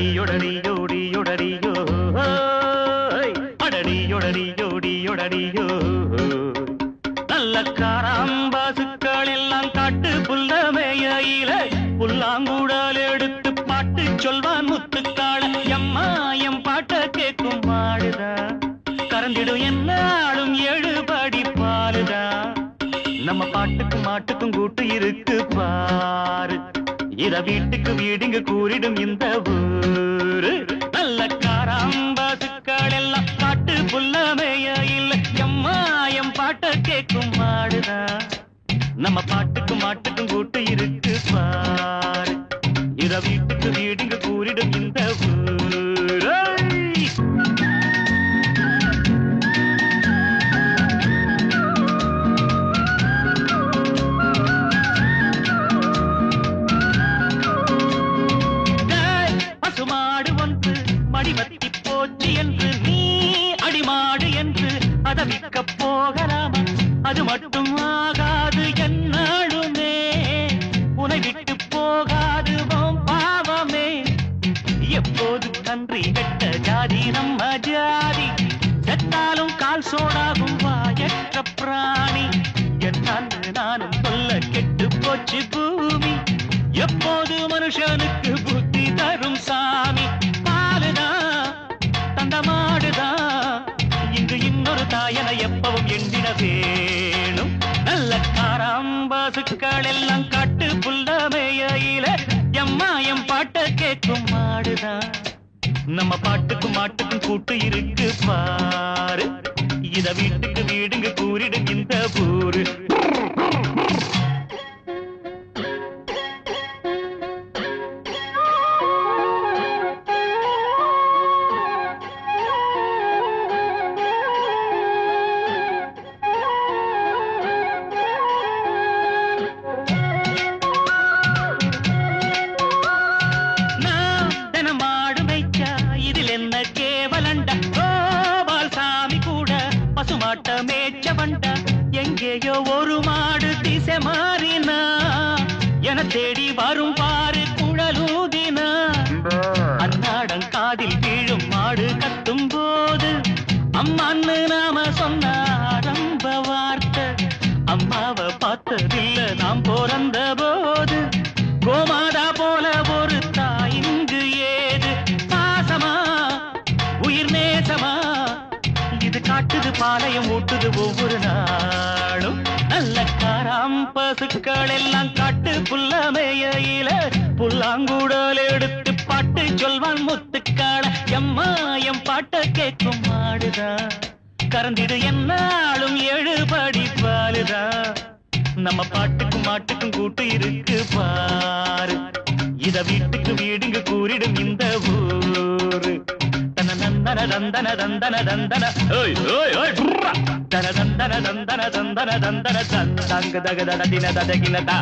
ஒடடியொடடியோடியொடடியோ அடடியொடடியோடியொடடியோ நல்ல காராம்பாசுக்கள் எல்லாம் காட்டு புல்லமேயில புல்லாங்கூடால் எடுத்து பாட்டு சொல்வான் முத்துக்காள எம்மா எம் பாட்ட கேட்கும் மாடுதா கறந்திடும் என்னாலும் எழுபடி பாலுதா நம்ம பாட்டுக்கும் மாட்டுக்கும் கூட்டு இருக்கு பாரு இத வீட்டுக்கு வீடுங்க கூறிடும் இந்த ஊரு நல்ல காராம்பாசுக்கள் எல்லாம் காட்டு புல்லமேயில எம்மா எம் பாட்ட கேட்கும் மாடுதா நம்ம பாட்டுக்கும் மாட்டுக்கும் கூட்டு இருக்கு பாரு இத வீட்டுக்கு வீடுங்க கூறிடும் இந்த ஊரு பசுமாடு ஒன்று மடிவத்தி போச்சு என்று நீ அடிமாடு என்று அதை விற்க போகலாமா அது மட்டும் ஆகாது என்னாலுமே உனை விட்டு போகாது பாவமே எப்போது கன்றி கட்ட ஜாதி நம்ம ஜாதி செத்தாலும் கால் சோடாகும் வாயற்ற பிராணி என்னால் நானும் சொல்ல கெட்டு போச்சு பூமி எப்போது மனுஷனுக்கு புத்தி தரும் சாமி பாலுதான் தந்த மாடுதான் இங்கு இன்னொரு தாயன எப்பவும் எண்ணிட வேணும் நல்ல காராம்பாசுக்கள் எல்லாம் காட்டு புல்லமேயில எம்மா எம் பாட்ட கேட்கும் மாடுதான் நம்ம பாட்டுக்கும் மாட்டுக்கும் கூட்டு இருக்கு பாரு இத வீட்டுக்கு வீடுங்க கூறிடும் இந்த ஊரு பசுமாட்ட மேய்ச்ச வண்டா எங்கேயோ ஒரு மாடு திசை மாறினா என தேடி வரும் பாரு குழலூதினா அன்னாடம் காதில் கீழும் மாடு கத்தும் போது அம்மான்னு நாம சொன்ன ஆரம்ப வார்த்தை அம்மாவை பார்த்ததில்ல நாம் பிறந்த போது கோமாதா போல ஒரு தாயிங்கு ஏது பாசமா உயிர் நேசமா இது காட்டுது பாளையம் ஊட்டுது ஒவ்வொரு நாளும் நல்ல காராம்பசுக்கள் எல்லாம் காட்டு புல்லமேயில புல்லாங்கூடால் எடுத்து பாட்டு சொல்வான் முத்துக்காள எம்மா எம் பாட்ட கேட்கும் மாடுதா கறந்திடு என்னாலும் எழுபடி பாலுதா நம்ம பாட்டுக்கும் மாட்டுக்கும் கூட்டு இருக்கு பாரு இத வீட்டுக்கு வீடுங்க கூறிடும் இந்த ஊரு தன தந்தன தந்தன தந்தன ஓய் ஓய் ஓய் தன தந்தன தந்தன தந்தன தந்தன தந்தங்க தக தட தின ததகினதா